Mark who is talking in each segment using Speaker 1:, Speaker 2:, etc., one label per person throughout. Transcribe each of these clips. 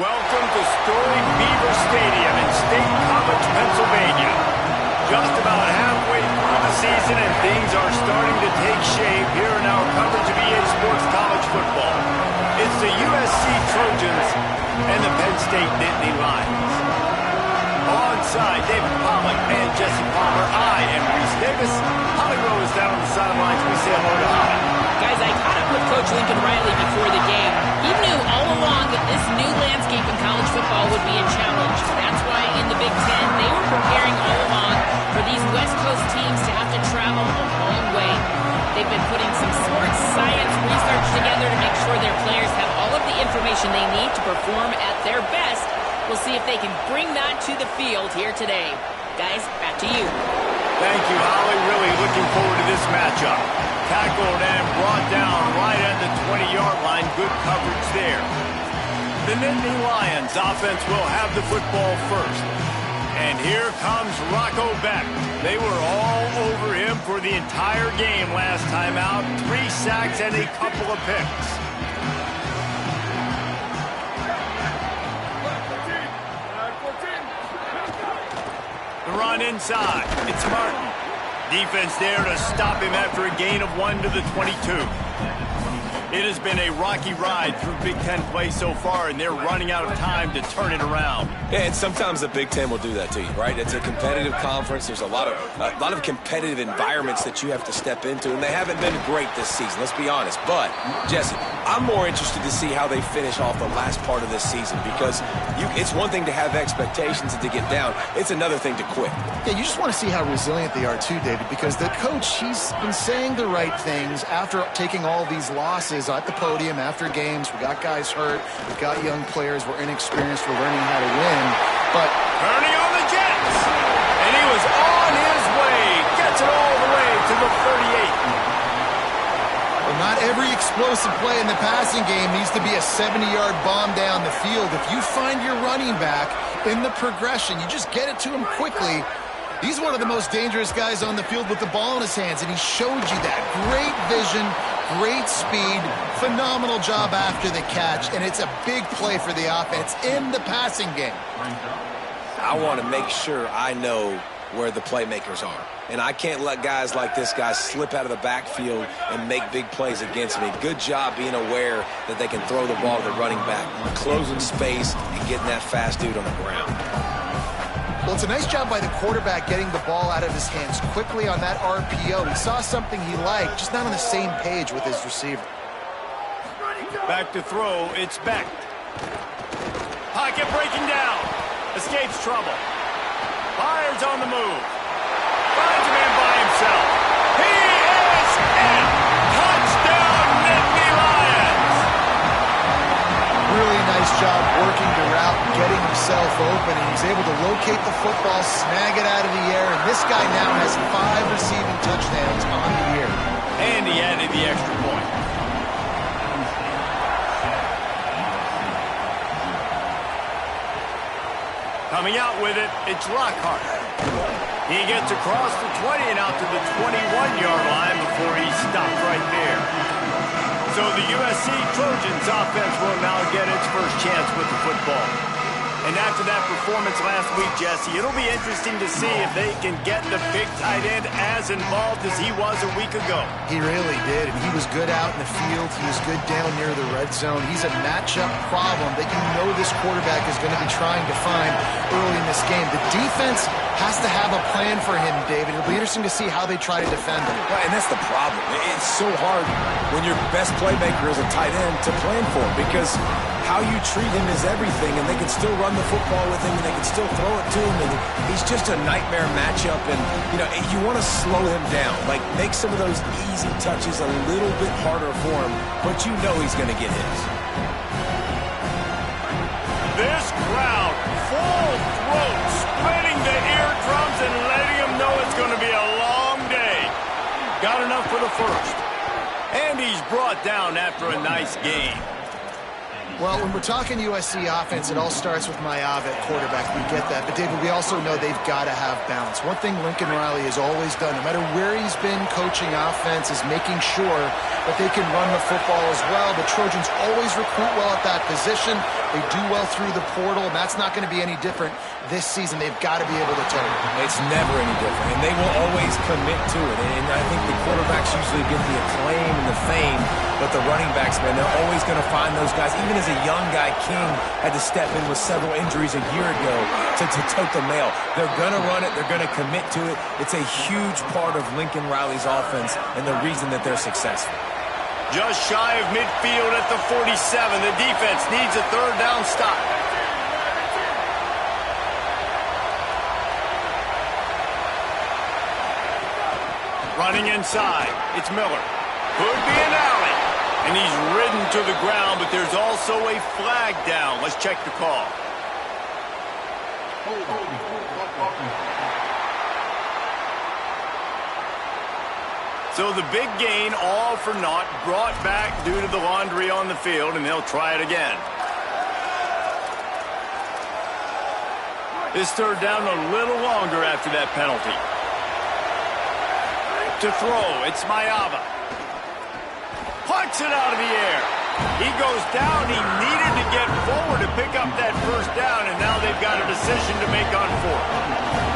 Speaker 1: Welcome to storied Beaver Stadium in State College, Pennsylvania. Just about halfway through the season and things are starting to take shape here in our coverage of EA Sports College Football. It's the USC Trojans and the Penn State Nittany Lions. Alongside David Pollack and Jesse Palmer, I am Reese Davis. Holly Rowe is down on the sidelines. We say hello to Holly.
Speaker 2: Guys, I caught up with Coach Lincoln Riley before the game. He knew all along that this new landscape in college football would be a challenge. That's why in the Big Ten, they were preparing all along for these West Coast teams to have to travel a long way. They've been putting some sports science research together to make sure their players have all of the information they need to perform at their best. We'll see if they can bring that to the field here today. Guys, back to you.
Speaker 1: Thank you, Holly. Really looking forward to this matchup. Tackled and brought down right at the 20-yard line. Good coverage there. The Nittany Lions offense will have the football first. And here comes Rocco Beck. They were all over him for the entire game last time out. 3 sacks and a couple of picks. The run inside. It's Martin. Defense there to stop him after a gain of 1 to the 22. It has been a rocky ride through Big Ten play so far, and they're running out of time to turn it around.
Speaker 3: Yeah, and sometimes the Big Ten will do that to you, right? It's a competitive conference. There's a lot of competitive environments that you have to step into, and they haven't been great this season, let's be honest. But, Jesse, I'm more interested to see how they finish off the last part of this season because it's one thing to have expectations and to get down. It's another thing to quit.
Speaker 4: Yeah, you just want to see how resilient they are too, David, because the coach, he's been saying the right things after taking all these losses at the podium after games. We got guys hurt. We got young players. We're inexperienced. We're learning how to win. But
Speaker 1: turning on the Jets. And he was on his way. Gets it all the way to the 38.
Speaker 4: Well, not every explosive play in the passing game needs to be a 70-yard bomb down the field. If you find your running back in the progression, you just get it to him quickly. He's one of the most dangerous guys on the field with the ball in his hands, and he showed you that. Great vision, great speed, phenomenal job after the catch, and it's a big play for the offense in the passing game.
Speaker 3: I want to make sure I know where the playmakers are, and I can't let guys like this guy slip out of the backfield and make big plays against me. Good job being aware that they can throw the ball to the running back, closing space, and getting that fast dude on the ground.
Speaker 4: Well, it's a nice job by the quarterback getting the ball out of his hands quickly on that RPO. He saw something he liked, just not on the same page with his receiver.
Speaker 1: Back to throw, it's Beck. Pocket breaking down. Escapes trouble. Fires on the move. Finds a man by himself. He is in. Touchdown, Nittany Lions.
Speaker 4: Really nice job working the route, getting himself open, and he's able to locate the football, snag it out of the air, and this guy now has 5 receiving touchdowns on the year.
Speaker 1: And he added the extra point. Coming out with it, it's Lockhart. He gets across the 20 and out to the 21-yard line before he stopped right there. So the USC Trojans offense will now get its first chance with the football. And after that performance last week, Jesse, it'll be interesting to see if they can get the big tight end as involved as he was a week ago.
Speaker 4: He really did, and he was good out in the field. He was good down near the red zone. He's a matchup problem that you know this quarterback is going to be trying to find early in this game. The defense has to have a plan for him, David. It'll be interesting to see how they try to defend him.
Speaker 3: Well, and that's the problem. It's so hard when your best playmaker is a tight end to plan for him because how you treat him is everything, and they can still run the football with him, and they can still throw it to him, and he's just a nightmare matchup, and, you want to slow him down. Like, make some of those easy touches a little bit harder for him, but you know he's going to get his.
Speaker 1: This crowd, full throat, spreading the eardrums and letting them know it's going to be a long day. Got enough for the first. And he's brought down after a nice game.
Speaker 4: Well, when we're talking USC offense, it all starts with Mayav at quarterback. We get that. But, David, we also know they've got to have balance. One thing Lincoln Riley has always done, no matter where he's been coaching offense, is making sure that they can run the football as well. The Trojans always recruit well at that position. They do well through the portal, and that's not going to be any different this season. They've got to be able to tell you.
Speaker 3: It's never any different, and they will always commit to it. And I think the quarterbacks usually get the acclaim and the fame, but the running backs, man, they're always going to find those guys. Even as a young guy, King had to step in with several injuries a year ago to tote the mail. They're going to run it. They're going to commit to it. It's a huge part of Lincoln Riley's offense and the reason that they're successful.
Speaker 1: Just shy of midfield at the 47. The defense needs a third down stop. Running inside. It's Miller. Could be an alley. And he's ridden to the ground, but there's also a flag down. Let's check the call. So the big gain, all for naught, brought back due to the laundry on the field, and they'll try it again. This third down a little longer after that penalty. To throw, it's Mayava. Plucks it out of the air. He goes down. He needed to get forward to pick up that first down, and now they've got a decision to make on fourth.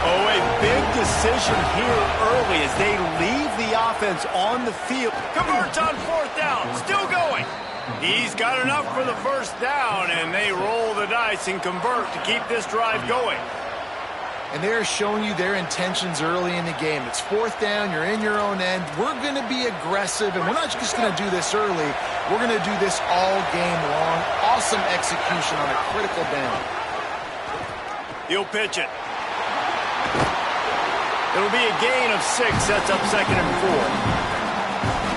Speaker 1: Oh, a big decision here early as they leave the offense on the field. Converts on fourth down. Still going. He's got enough for the first down, and they roll the dice and convert to keep this drive going.
Speaker 4: And they're showing you their intentions early in the game. It's fourth down. You're in your own end. We're going to be aggressive, and we're not just going to do this early. We're going to do this all game long. Awesome execution on a critical down.
Speaker 1: He'll pitch it. It'll be a gain of 6. Sets up 2nd and 4.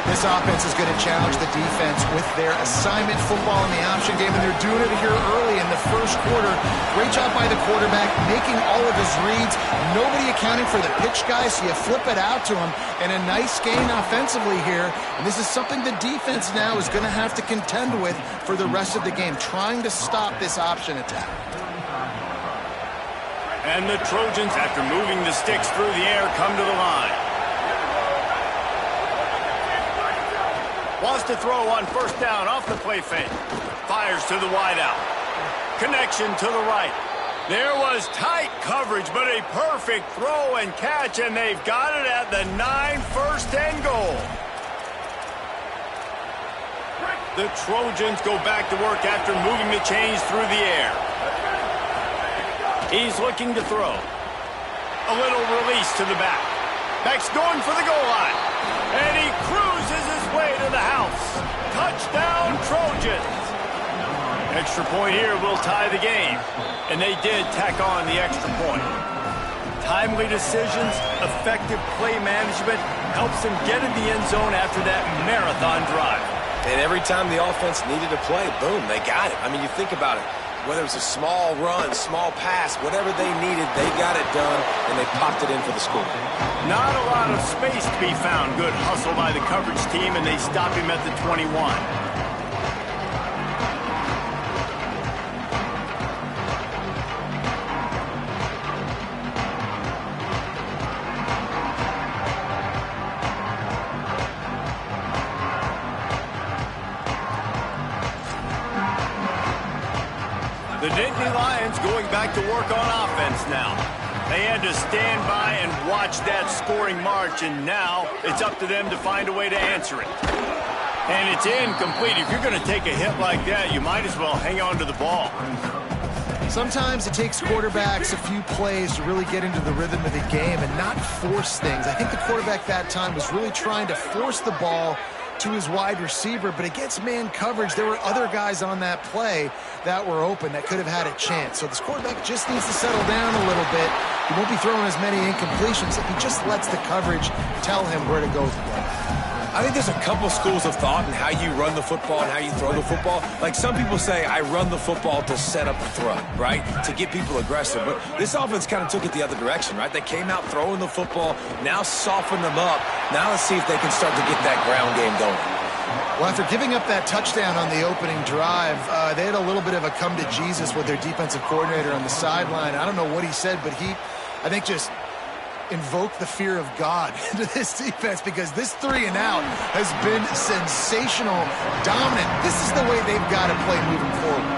Speaker 4: This offense is going to challenge the defense with their assignment football in the option game, and they're doing it here early in the first quarter. Great job by the quarterback, making all of his reads. Nobody accounting for the pitch guy, so you flip it out to him, and a nice gain offensively here. And this is something the defense now is going to have to contend with for the rest of the game, trying to stop this option attack.
Speaker 1: And the Trojans, after moving the sticks through the air, come to the line. Wants to throw on first down off the play fake. Fires to the wideout. Connection to the right. There was tight coverage, but a perfect throw and catch, and they've got it at the 9, 1st and goal. The Trojans go back to work after moving the chains through the air. He's looking to throw. A little release to the back. Back's going for the goal line. And he cruises his way to the house. Touchdown, Trojans. Extra point here will tie the game. And they did tack on the extra point. Timely decisions, effective play management helps them get in the end zone after that marathon drive.
Speaker 3: And every time the offense needed a play, boom, they got it. I mean, you think about it. Whether it was a small run, small pass, whatever they needed, they got it done, and they popped it in for the score.
Speaker 1: Not a lot of space to be found. Good hustle by the coverage team, and they stop him at the 21. The Nittany Lions going back to work on offense now. They had to stand by and watch that scoring march, and now it's up to them to find a way to answer it. And it's incomplete. If you're going to take a hit like that, you might as well hang on to the ball.
Speaker 4: Sometimes it takes quarterbacks a few plays to really get into the rhythm of the game and not force things. I think the quarterback that time was really trying to force the ball to his wide receiver, but against man coverage, there were other guys on that play that were open that could have had a chance. So this quarterback just needs to settle down a little bit. He won't be throwing as many incompletions if he just lets the coverage tell him where to go with the play.
Speaker 3: I think there's a couple schools of thought in how you run the football and how you throw the football. Like some people say, I run the football to set up the throw, right? To get people aggressive. But this offense kind of took it the other direction, right? They came out throwing the football, now soften them up. Now let's see if they can start to get that ground game going.
Speaker 4: Well, after giving up that touchdown on the opening drive, they had a little bit of a come to Jesus with their defensive coordinator on the sideline. I don't know what he said, but he, I think, just invoked the fear of God into this defense, because this 3-and-out has been sensational, dominant. This is the way they've got to play moving forward.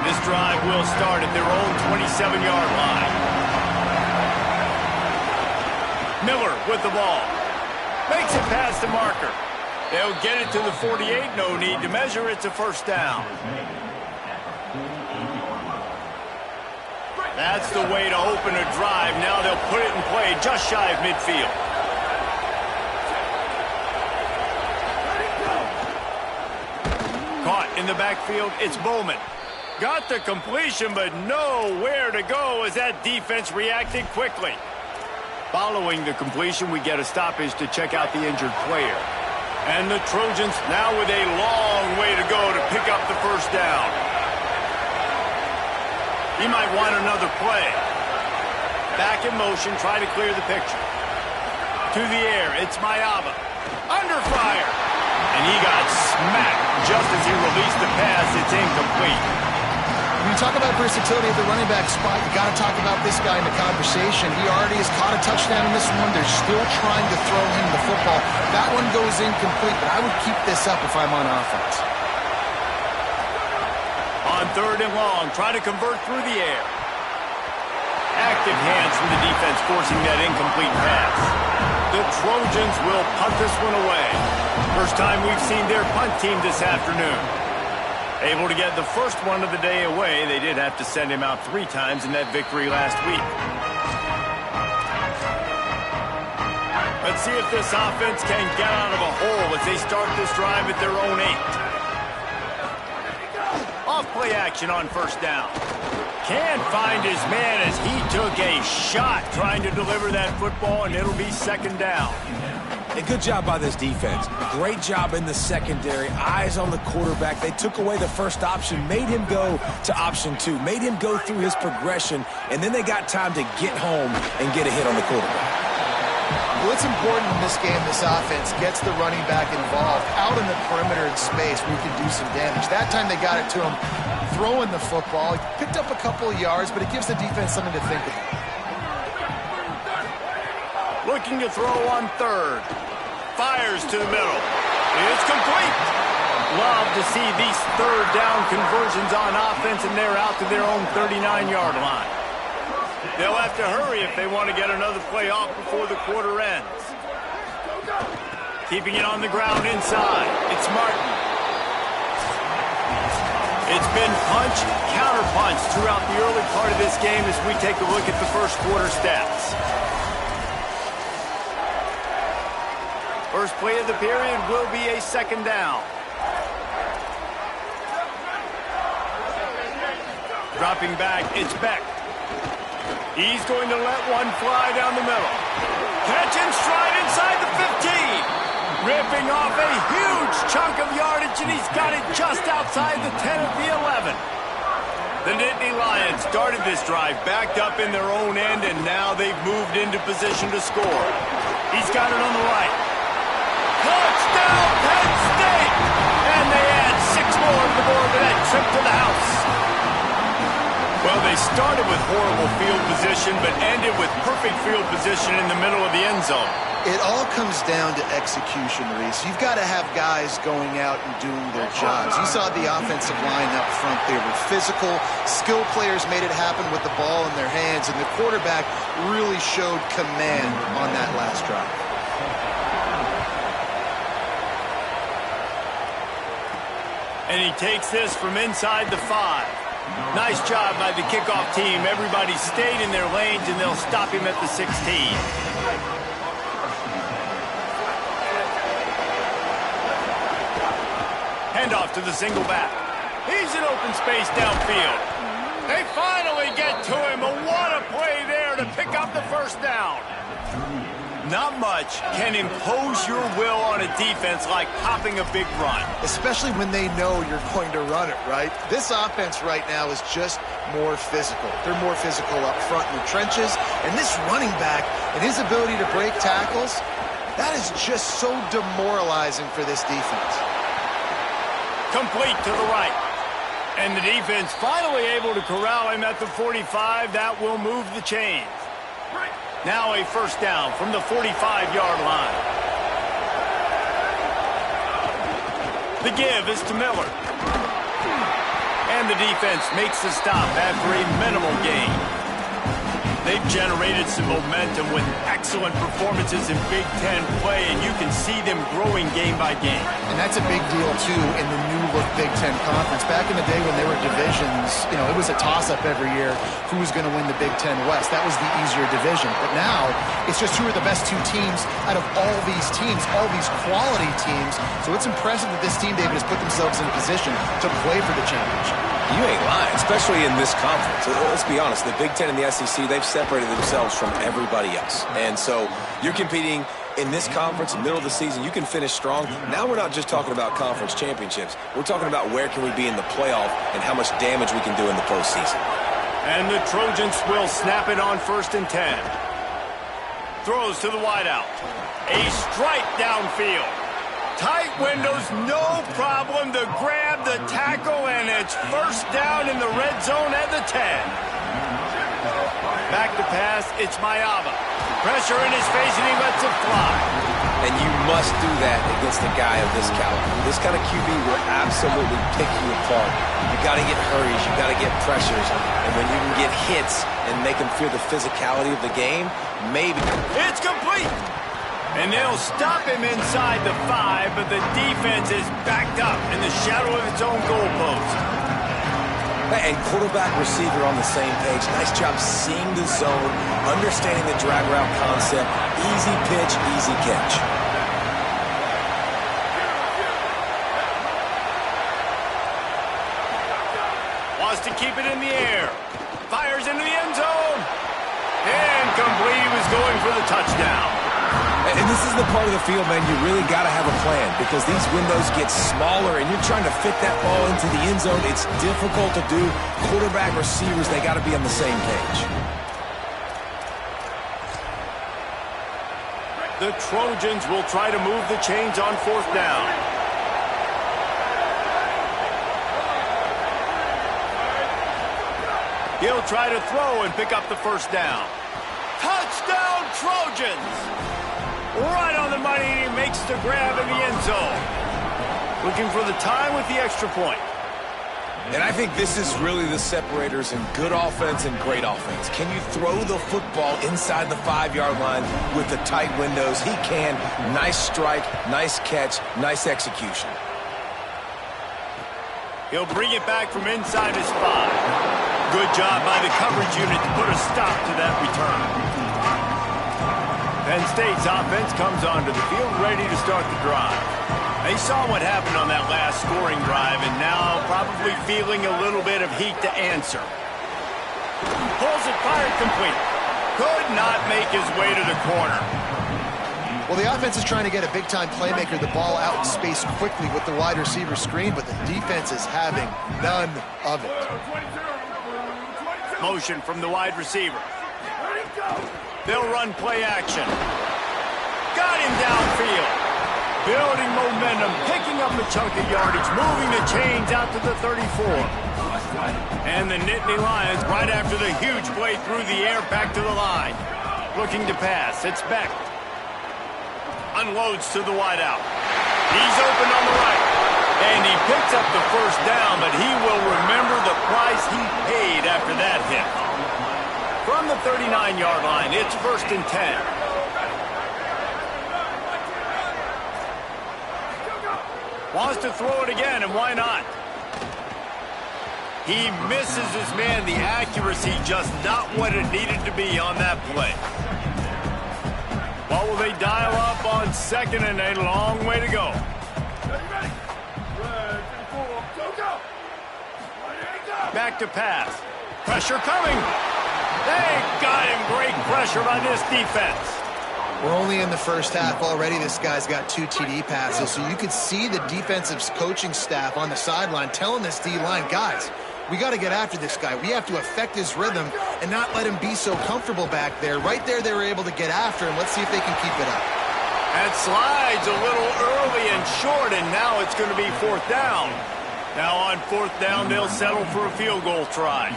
Speaker 1: This drive will start at their own 27-yard line. Miller with the ball. Makes it past the marker. They'll get it to the 48. No need to measure. It's a first down. That's the way to open a drive. Now they'll put it in play just shy of midfield. Caught in the backfield. It's Bowman. Got the completion, but nowhere to go as that defense reacted quickly. Following the completion, we get a stoppage to check out the injured player. And the Trojans now with a long way to go to pick up the first down. He might want another play. Back in motion, try to clear the picture. To the air, it's Mayaba. Under fire. And he got smacked just as he released the pass. It's incomplete.
Speaker 4: When you talk about versatility at the running back spot, you got to talk about this guy in the conversation. He already has caught a touchdown in this one. They're still trying to throw him the football. That one goes incomplete, but I would keep this up if I'm on offense.
Speaker 1: On 3rd and long, try to convert through the air. Active hands from the defense forcing that incomplete pass. The Trojans will punt this one away. First time we've seen their punt team this afternoon. Able to get the first one of the day away. They did have to send him out 3 times in that victory last week. Let's see if this offense can get out of a hole as they start this drive at their own 8. Off play action on first down. Can't find his man as he took a shot trying to deliver that football, and it'll be 2nd down.
Speaker 3: A good job by this defense. Great job in the secondary. Eyes on the quarterback. They took away the first option, made him go to option 2, made him go through his progression, and then they got time to get home and get a hit on the quarterback.
Speaker 4: Well, it's important in this game this offense gets the running back involved out in the perimeter in space where he can do some damage. That time they got it to him throwing the football. He picked up a couple of yards, but it gives the defense something to think about.
Speaker 1: Looking to throw on 3rd. Fires to the middle. It's complete. Love to see these 3rd down conversions on offense, and they're out to their own 39-yard line. They'll have to hurry if they want to get another play off before the quarter ends. Keeping it on the ground inside. It's Martin. It's been punch, counter punch throughout the early part of this game as we take a look at the first quarter stats. First play of the period will be a 2nd down. Dropping back, it's Beck. He's going to let one fly down the middle. Catch and stride inside the 15. Ripping off a huge chunk of yardage, and he's got it just outside the 10 of the 11. The Nittany Lions started this drive backed up in their own end, and now they've moved into position to score. He's got it on the right. Touchdown, Penn State! And they add 6 more to the board with that trip to the house. Well, they started with horrible field position, but ended with perfect field position in the middle of the end zone.
Speaker 4: It all comes down to execution, Reese. You've got to have guys going out and doing their jobs. You saw the offensive line up front. They were physical. Skill players made it happen with the ball in their hands, and the quarterback really showed command on that last drive.
Speaker 1: And he takes this from inside the 5. Nice job by the kickoff team. Everybody stayed in their lanes, and they'll stop him at the 16. Handoff to the single back. He's in open space downfield. They finally get to him. What a play there to pick up the first down. Not much can impose your will on a defense like popping a big run.
Speaker 4: Especially when they know you're going to run it, right? This offense right now is just more physical. They're more physical up front in the trenches. And this running back and his ability to break tackles, that is just so demoralizing for this defense.
Speaker 1: Complete to the right. And the defense finally able to corral him at the 45. That will move the chains. Now a first down from the 45-yard line. The give is to Miller. And the defense makes the stop after a minimal gain. They've generated some momentum with excellent performances in Big Ten play, and you can see them growing game by game.
Speaker 4: And that's a big deal, too, in the new-look Big Ten Conference. Back in the day when there were divisions, you know, it was a toss-up every year who was going to win the Big Ten West. That was the easier division. But now, it's just who are the best two teams out of all these teams, all these quality teams. So it's impressive that this team, David, has put themselves in a position to play for the championship.
Speaker 3: You ain't lying, especially in this conference. Let's be honest, the Big Ten and the SEC, they've separated themselves from everybody else. And so you're competing in this conference, middle of the season, you can finish strong. Now we're not just talking about conference championships. We're talking about where can we be in the playoff and how much damage we can do in the postseason.
Speaker 1: And the Trojans will snap it on 1st and 10. Throws to the wideout. A strike downfield. Tight windows, no problem to grab the tackle, and it's first down in the red zone at the 10. Back to pass, it's Mayava. Pressure in his face, and he lets it fly.
Speaker 3: And you must do that against a guy of this caliber. This kind of QB will absolutely pick you apart. You got to get hurries, you got to get pressures, and when you can get hits and make them feel the physicality of the game, maybe.
Speaker 1: It's complete. And they'll stop him inside the 5, but the defense is backed up in the shadow of its own goalpost.
Speaker 3: And quarterback receiver on the same page. Nice job seeing the zone, understanding the drag route concept. Easy pitch, easy catch.
Speaker 1: Wants to keep it in the air. Fires into the end zone. And complete. He was going for the touchdown.
Speaker 3: And this is the part of the field, man, you really got to have a plan because these windows get smaller and you're trying to fit that ball into the end zone. It's difficult to do. Quarterback, receivers, they got to be on the same page.
Speaker 1: The Trojans will try to move the chains on 4th down. He'll try to throw and pick up the first down. Touchdown, Trojans! Right on the money, and he makes the grab in the end zone. Looking for the time with the extra point.
Speaker 3: And I think this is really the separators in good offense and great offense. Can you throw the football inside the 5-yard line with the tight windows? He can. Nice strike, nice catch, nice execution.
Speaker 1: He'll bring it back from inside his 5. Good job by the coverage unit to put a stop to that return. Penn State's offense comes onto the field ready to start the drive. They saw what happened on that last scoring drive and now probably feeling a little bit of heat to answer. Pulls it, fired complete. Could not make his way to the corner.
Speaker 4: Well, the offense is trying to get a big-time playmaker the ball out in space quickly with the wide receiver screen, but the defense is having none of it.
Speaker 1: Motion from the wide receiver. They'll run play action. Got him downfield. Building momentum, picking up a chunk of yardage, moving the chains out to the 34. And the Nittany Lions, right after the huge play through the air, back to the line. Looking to pass. It's Beck. Unloads to the wideout. He's open on the right. And he picks up the first down, but he will remember the price he paid after that hit. From the 39-yard line, it's 1st and 10. Wants to throw it again, and why not? He misses his man. The accuracy just not what it needed to be on that play. What will they dial up on 2nd and a long way to go? Back to pass. Pressure coming. They got him. Great pressure on this defense.
Speaker 4: We're only in the first half already. This guy's got 2 TD passes, so you could see the defensive coaching staff on the sideline telling this D-line, guys, we got to get after this guy. We have to affect his rhythm and not let him be so comfortable back there. Right there, they were able to get after him. Let's see if they can keep it up.
Speaker 1: That slides a little early and short, and now it's going to be 4th down. Now on 4th down, they'll settle for a field goal try.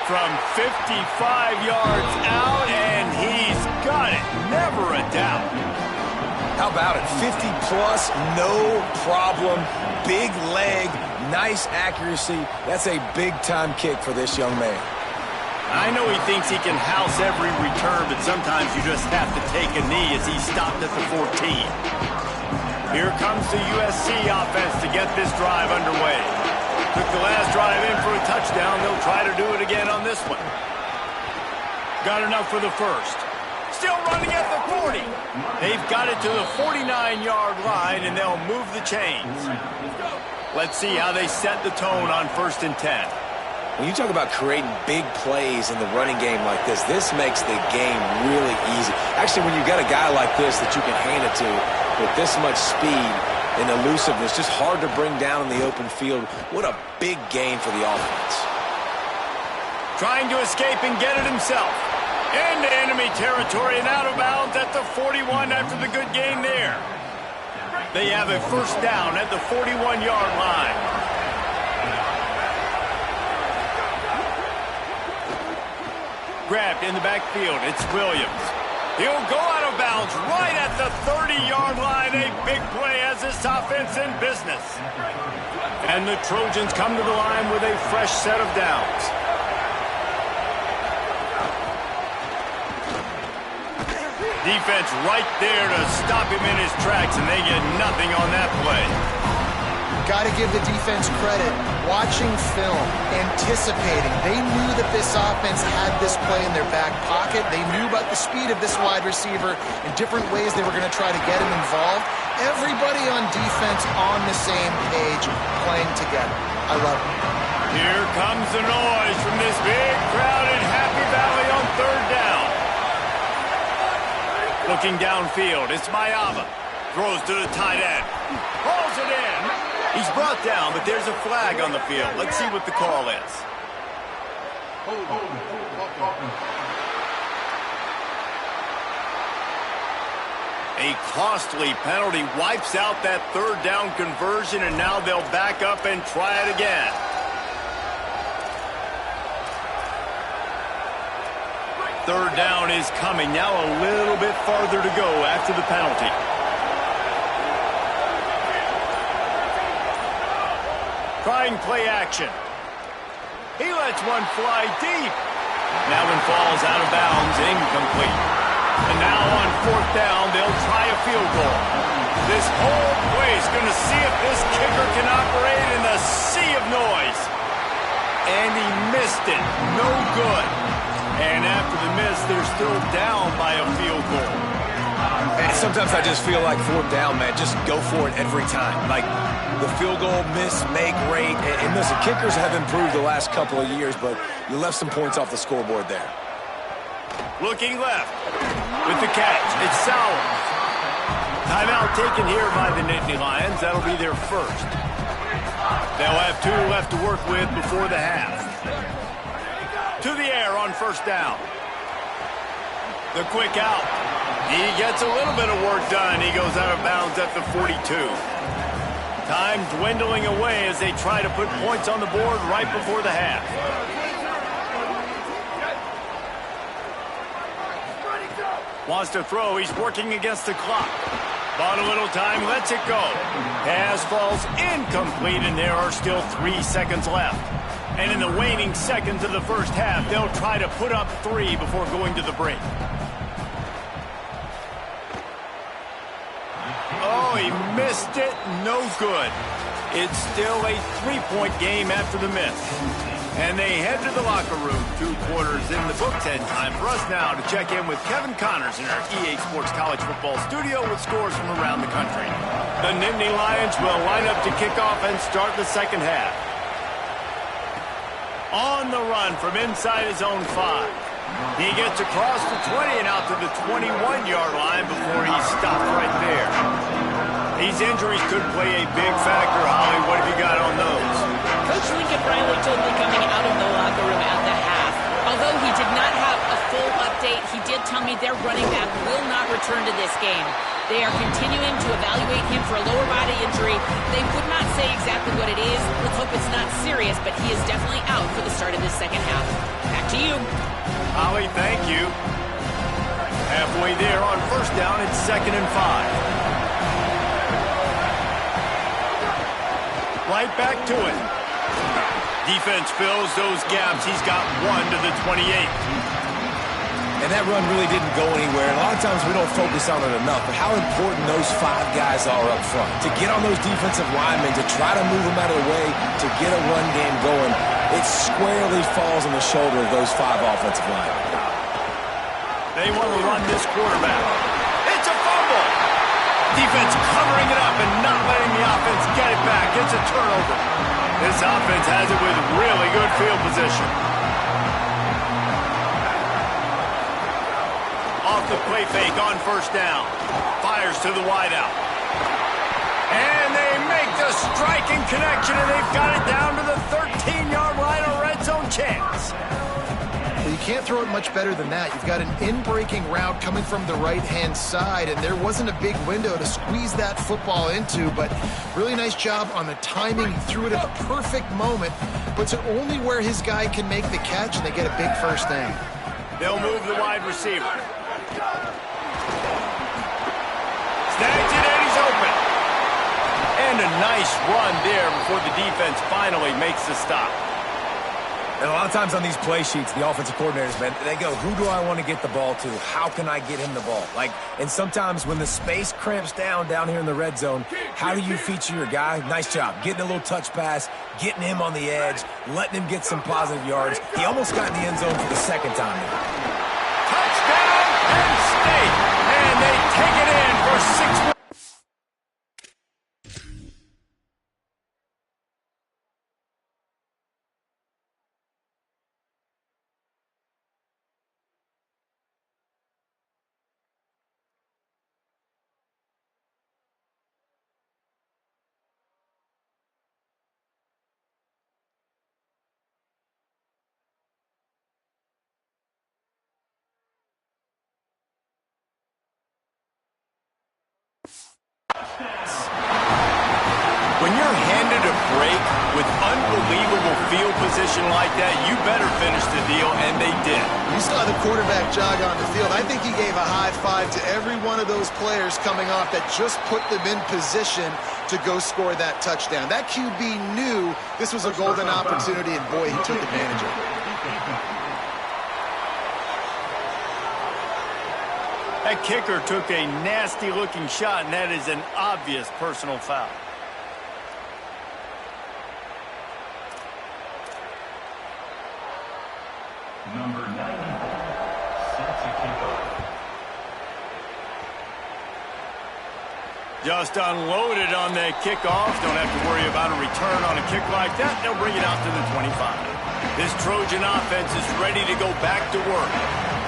Speaker 1: From 55 yards out, and he's got it. Never a doubt.
Speaker 3: How about it? 50-plus, no problem. Big leg, nice accuracy. That's a big-time kick for this young man.
Speaker 1: I know he thinks he can house every return, but sometimes you just have to take a knee as he stopped at the 14. Here comes the USC offense to get this drive underway. Took the last drive in for a touchdown. They'll try to do it again on this one. Got enough for the first. Still running at the 40. They've got it to the 49-yard line, and they'll move the chains. Let's see how they set the tone on 1st and 10.
Speaker 3: When you talk about creating big plays in the running game like this makes the game really easy. Actually, when you've got a guy like this that you can hand it to with this much speed and elusiveness, just hard to bring down in the open field, what a big gain for the offense.
Speaker 1: Trying to escape and get it himself. Into enemy territory and out of bounds at the 41 after the good game there. They have a 1st down at the 41-yard line. Grabbed in the backfield. It's Williams. He'll go out of bounds right at the 30-yard line. A big play as this offense in business. And the Trojans come to the line with a fresh set of downs. Defense right there to stop him in his tracks, and they get nothing on that play.
Speaker 4: Got to give the defense credit. Watching film, anticipating. They knew that this offense had this play in their back pocket. They knew about the speed of this wide receiver and different ways they were going to try to get him involved. Everybody on defense on the same page, playing together. I love it.
Speaker 1: Here comes the noise from this big crowd in Happy Valley on 3rd down. Looking downfield, it's Mayava. Throws to the tight end. Pulls it in. He's brought down, but there's a flag on the field. Let's see what the call is. A costly penalty wipes out that 3rd down conversion, and now they'll back up and try it again. Third down is coming. Now a little bit farther to go after the penalty. Trying play action. He lets one fly deep. That one falls out of bounds, incomplete. And now on 4th down, they'll try a field goal. This whole place going to see if this kicker can operate in the sea of noise. And he missed it. No good. And after the miss, they're still down by a field goal.
Speaker 3: And sometimes I just feel like 4th down, man, just go for it every time. Like the field goal miss, make rate. And listen, kickers have improved the last couple of years, but you left some points off the scoreboard there.
Speaker 1: Looking left with the catch. It's Sowers. Timeout taken here by the Nittany Lions. That'll be their first. They'll have 2 left to work with before the half. To the air on 1st down. The quick out. He gets a little bit of work done. He goes out of bounds at the 42. Time dwindling away as they try to put points on the board right before the half. Wants to throw. He's working against the clock. Bought a little time. Lets it go. Pass falls incomplete, and there are still 3 seconds left. And in the waning seconds of the first half, they'll try to put up 3 before going to the break. Oh, he missed it. No good. It's still a 3-point game after the miss. And they head to the locker room. 2 quarters in the books, and time for us now to check in with Kevin Connors in our EA Sports College Football studio with scores from around the country. The Nittany Lions will line up to kick off and start the second half. On the run from inside his own 5. He gets across the 20 and out to the 21-yard line before he's stopped right there. These injuries could play a big factor, Holly. What have you got on those?
Speaker 2: Coach Lincoln Riley told me coming out of the locker room at the half, although he did not have a full update. He did tell me their running back will not return to this game. They are continuing to evaluate him for a lower body injury. They would not say exactly what it is. Let's hope it's not serious, but he is definitely out for the start of this second half. Back to you.
Speaker 1: Holly, thank you. Halfway there on first down, it's 2nd and 5. Right back to it. Defense fills those gaps. He's got 1 to the 28.
Speaker 3: And that run really didn't go anywhere. And a lot of times we don't focus on it enough, but how important those 5 guys are up front. To get on those defensive linemen, to try to move them out of the way, to get a run game going, it squarely falls on the shoulder of those 5 offensive linemen.
Speaker 1: They want to run this quarterback. It's a fumble. Defense covering it up and not letting the offense get it back. It's a turnover. This offense has it with really good field position. Off the play fake on first down. Fires to the wideout. And they make the striking connection, and they've got it down to the 13-yard line, a red zone chance.
Speaker 4: Well, you can't throw it much better than that. You've got an in-breaking route coming from the right-hand side, and there wasn't a big window to squeeze that football into, but really nice job on the timing. He threw it at the perfect moment, puts it only where his guy can make the catch, and they get a big first down.
Speaker 1: They'll move the wide receiver. Snags it, and he's open. And a nice run there before the defense finally makes the stop.
Speaker 3: And a lot of times on these play sheets, the offensive coordinators, man, they go, who do I want to get the ball to? How can I get him the ball? And sometimes when the space cramps down here in the red zone, how do you feature your guy? Nice job. Getting a little touch pass, getting him on the edge, letting him get some positive yards. He almost got in the end zone for the second time.
Speaker 1: Touchdown, Penn State. And they take it in for 6. When you're handed a break with unbelievable field position like that, you better finish the deal, and they did.
Speaker 4: You saw the quarterback jog on the field. I think he gave a high five to every one of those players coming off that just put them in position to go score that touchdown. That QB knew this was a golden opportunity, and boy, he took advantage of it.
Speaker 1: That kicker took a nasty-looking shot, and that is an obvious personal foul.
Speaker 5: Number 90 sets a kickoff.
Speaker 1: Just unloaded on that kickoff. Don't have to worry about a return on a kick like that. They'll bring it out to the 25. This Trojan offense is ready to go back to work.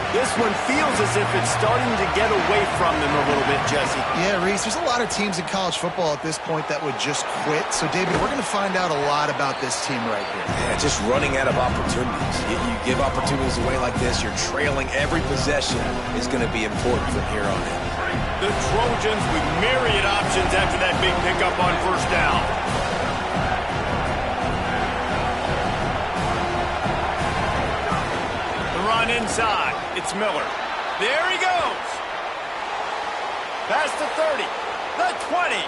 Speaker 1: This one feels as if it's starting to get away from them a little bit, Jesse.
Speaker 4: Yeah, Reese, there's a lot of teams in college football at this point that would just quit. So, David, we're going to find out a lot about this team right here.
Speaker 3: Yeah, just running out of opportunities. You give opportunities away like this, you're trailing every possession is going to be important from here on in.
Speaker 1: The Trojans with myriad options after that big pickup on first down. The run inside. It's Miller. There he goes. Past the 30. The 20.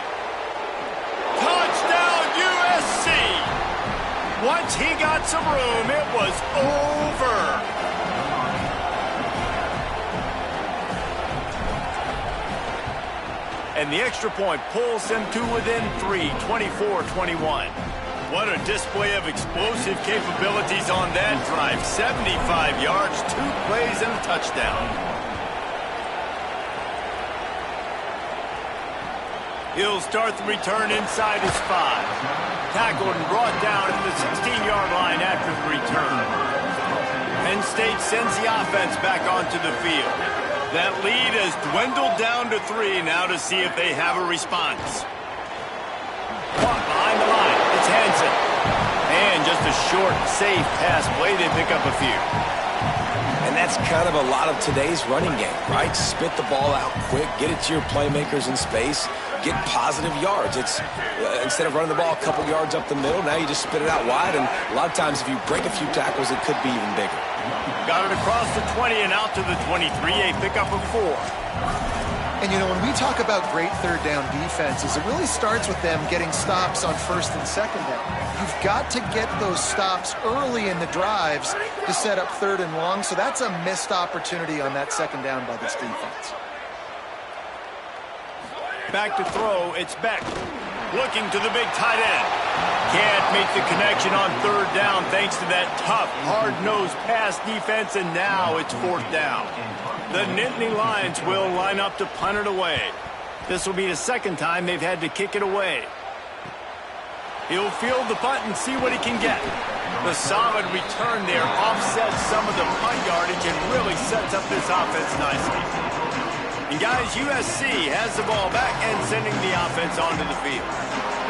Speaker 1: Touchdown USC. Once he got some room, it was over. And the extra point pulls them to within 3, 24-21. What a display of explosive capabilities on that drive. 75 yards, 2 plays, and a touchdown. He'll start the return inside his 5. Tackled and brought down at the 16-yard line after the return. Penn State sends the offense back onto the field. That lead has dwindled down to 3 now to see if they have a response. Caught behind the line. It's Hansen. And just a short, safe pass play. They pick up a few.
Speaker 3: And that's kind of a lot of today's running game, right? Spit the ball out quick, get it to your playmakers in space, get positive yards. It's instead of running the ball a couple yards up the middle, now you just spit it out wide, and a lot of times if you break a few tackles, it could be even bigger.
Speaker 1: Got it across the 20 and out to the 23, a pickup of 4.
Speaker 4: And, you know, when we talk about great third down defenses, it really starts with them getting stops on first and second down. You've got to get those stops early in the drives to set up third and long, so that's a missed opportunity on that second down by this defense.
Speaker 1: Back to throw, it's Beck. Looking to the big tight end. Can't make the connection on third down thanks to that tough, hard-nosed pass defense, and now it's fourth down. The Nittany Lions will line up to punt it away. This will be the second time they've had to kick it away. He'll field the punt and see what he can get. The solid return there offsets some of the punt yardage and really sets up this offense nicely. And guys, USC has the ball back and sending the offense onto the field.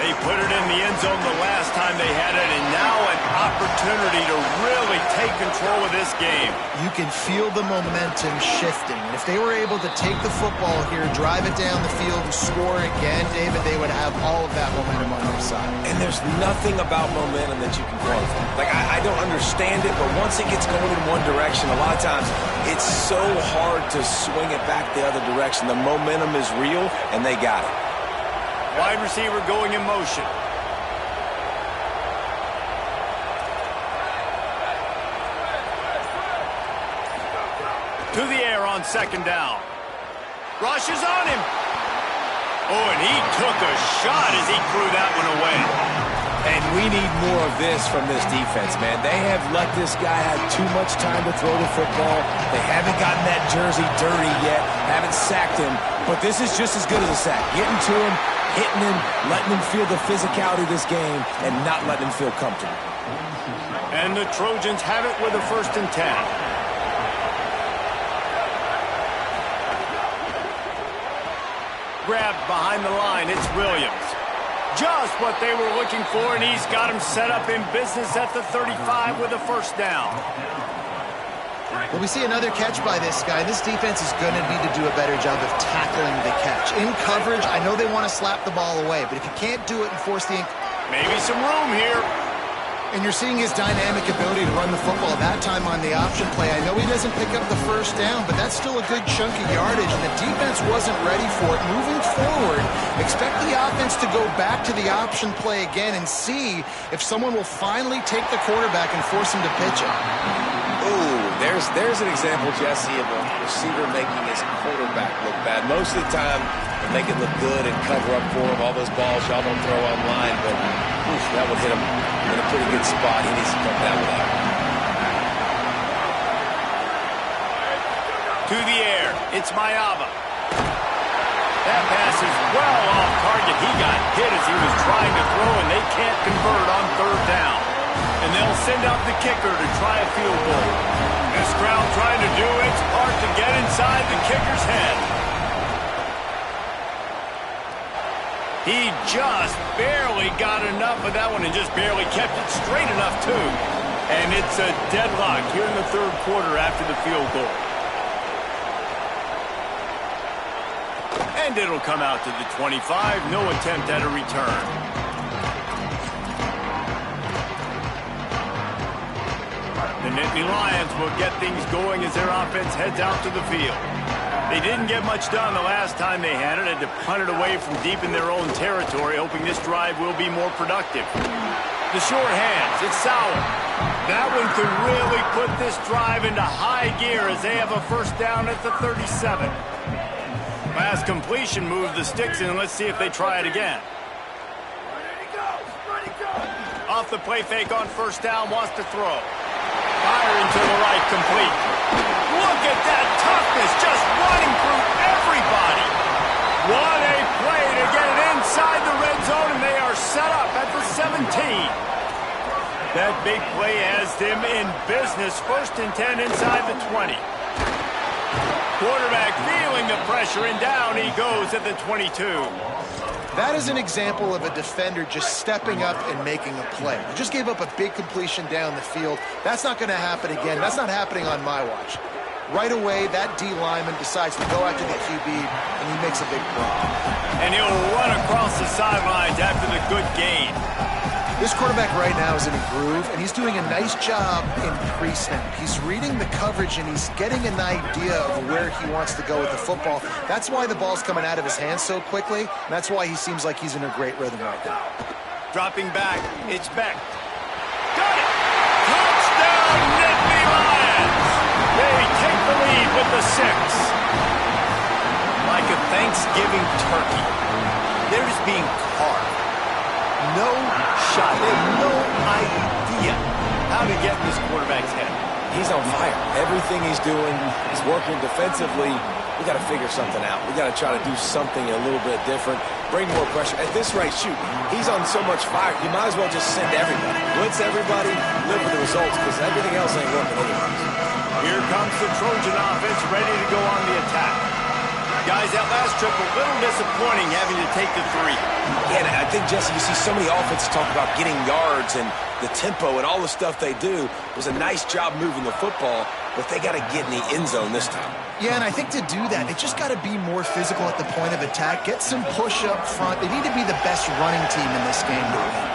Speaker 1: They put it in the end zone the last time they had it, and now an opportunity to really take control of this game.
Speaker 4: You can feel the momentum shifting. And if they were able to take the football here, drive it down the field, and score again, David, they would have all of that momentum on their side.
Speaker 3: And there's nothing about momentum that you can quantify. Like, I don't understand it, but once it gets going in one direction, a lot of times it's so hard to swing it back the other direction. The momentum is real, and they got it.
Speaker 1: Wide receiver going in motion. To the air on second down. Rush is on him. Oh, and he took a shot as he threw that one away.
Speaker 3: And we need more of this from this defense, man. They have let this guy have too much time to throw the football. They haven't gotten that jersey dirty yet, haven't sacked him. But this is just as good as a sack. Getting to him, hitting him, letting him feel the physicality of this game, and not letting him feel comfortable.
Speaker 1: And the Trojans have it with a 1st and 10. Grabbed behind the line, it's Williams. Just what they were looking for, and he's got him set up in business at the 35 with a 1st down.
Speaker 4: Well, we see another catch by this guy. This defense is going to need to do a better job of tackling the catch. In coverage, I know they want to slap the ball away, but if you can't do it and force the...
Speaker 1: Maybe some room here.
Speaker 4: And you're seeing his dynamic ability to run the football, that time on the option play. I know he doesn't pick up the 1st down, but that's still a good chunk of yardage, and the defense wasn't ready for it. Moving forward, expect the offense to go back to the option play again and see if someone will finally take the quarterback and force him to pitch it.
Speaker 3: Ooh, there's an example, Jesse, of a receiver making his quarterback look bad. Most of the time, they make it look good and cover up for him. All those balls y'all don't throw online, but oof, that would hit him in a pretty good spot. He needs to come down with that.
Speaker 1: To the air, it's Mayava. That pass is well off target. He got hit as he was trying to throw, and they can't convert on 3rd down. And they'll send out the kicker to try a field goal. This crowd trying to do its part to get inside the kicker's head. He just barely got enough of that one and just barely kept it straight enough, too. And it's a deadlock here in the 3rd quarter after the field goal. And it'll come out to the 25. No attempt at a return. The Nittany Lions will get things going as their offense heads out to the field. They didn't get much done the last time they had it. Had to punt it away from deep in their own territory, hoping this drive will be more productive. The short hands, it's Sauer. That one could really put this drive into high gear as they have a 1st down at the 37. Last completion moved the sticks in. Let's see if they try it again. Off the play fake on 1st down, wants to throw. Firing to the right, complete. Look at that toughness, just running through everybody. What a play to get it inside the red zone, and they are set up at the 17. That big play has them in business. 1st and 10 inside the 20. Quarterback feeling the pressure, and down he goes at the 22.
Speaker 4: That is an example of a defender just stepping up and making a play. He just gave up a big completion down the field. That's not going to happen again. That's not happening on my watch. Right away, that D lineman decides to go after the QB, and he makes a big play.
Speaker 1: And he'll run across the sidelines after the good gain.
Speaker 4: This quarterback right now is in a groove, and he's doing a nice job in pre-snap. He's reading the coverage, and he's getting an idea of where he wants to go with the football. That's why the ball's coming out of his hands so quickly, and that's why he seems like he's in a great rhythm right now.
Speaker 1: Dropping back, it's Beck. Got it! Touchdown, Nittany Lions! They take the lead with the 6. Like a Thanksgiving turkey. They're just being carved. No shot. They have no idea how to get in this quarterback's head.
Speaker 3: He's on fire. Everything he's doing is working defensively. We got to figure something out. We got to try to do something a little bit different. Bring more pressure. At this rate, shoot, he's on so much fire. You might as well just send everybody. Blitz everybody, live with the results, because everything else ain't working otherwise.
Speaker 1: Here comes the Trojan offense ready to go on the attack. Guys, that last trip a little disappointing having to take the 3.
Speaker 3: Yeah, and I think, Jesse, you see so many offenses talk about getting yards and the tempo and all the stuff they do. It was a nice job moving the football, but they got to get in the end zone this time.
Speaker 4: Yeah, and I think to do that, they just got to be more physical at the point of attack, get some push up front. They need to be the best running team in this game to win.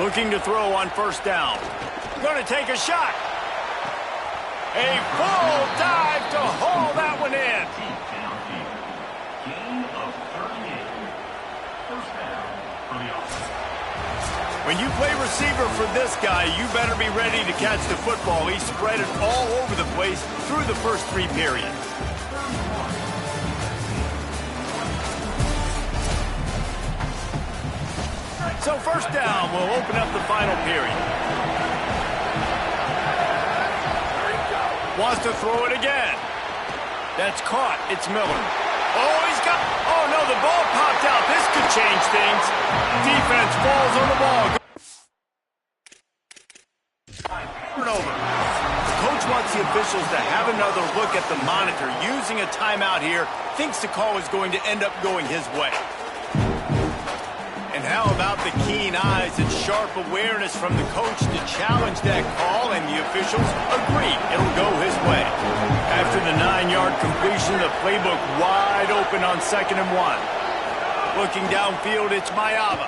Speaker 1: Looking to throw on first down. Going to take a shot. A full dive to haul that one in.
Speaker 5: Gain of 38. First down for the offense.
Speaker 1: When you play receiver for this guy, you better be ready to catch the football. He spread it all over the place through the first 3 periods. So first down will open up the final period. Wants to throw it again. That's caught. It's Miller. Oh, he's got... Oh, no, the ball popped out. This could change things. Defense falls on the ball. Turnover. The coach wants the officials to have another look at the monitor. Using a timeout here, thinks the call is going to end up going his way. And how about the keen eyes and sharp awareness from the coach to challenge that call, and the officials agree it'll go his way. After the 9-yard completion, the playbook wide open on 2nd and 1. Looking downfield, it's Mayava.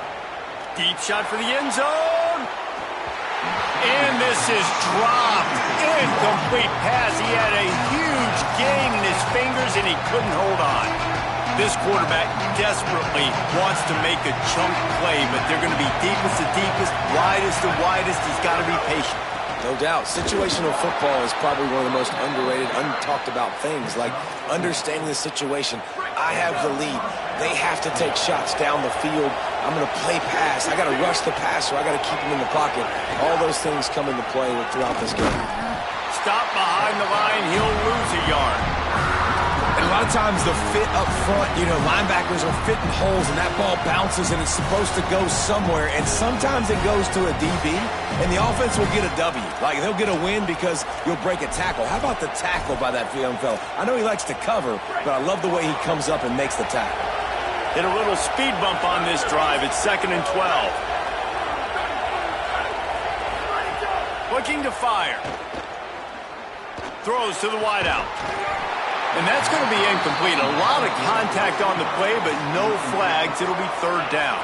Speaker 1: Deep shot for the end zone. And this is dropped. Incomplete pass. He had a huge gain in his fingers, and he couldn't hold on. This quarterback desperately wants to make a chunk play, but they're going to be deepest to deepest, widest to widest. He's got to be patient.
Speaker 3: No doubt. Situational football is probably one of the most underrated, untalked about things, like understanding the situation. I have the lead. They have to take shots down the field. I'm going to play pass. I got to rush the passer. I got to keep him in the pocket. All those things come into play throughout this game.
Speaker 1: Stop behind the line. He'll lose a yard.
Speaker 3: And a lot of times the fit up front, linebackers are fitting holes and that ball bounces and it's supposed to go somewhere. And sometimes it goes to a DB and the offense will get a W. Like they'll get a win because you'll break a tackle. How about the tackle by that young fella? I know he likes to cover, but I love the way he comes up and makes the tackle.
Speaker 1: Hit a little speed bump on this drive. It's 2nd and 12. Looking to fire. Throws to the wideout. And that's going to be incomplete. A lot of contact on the play, but no flags. It'll be 3rd down.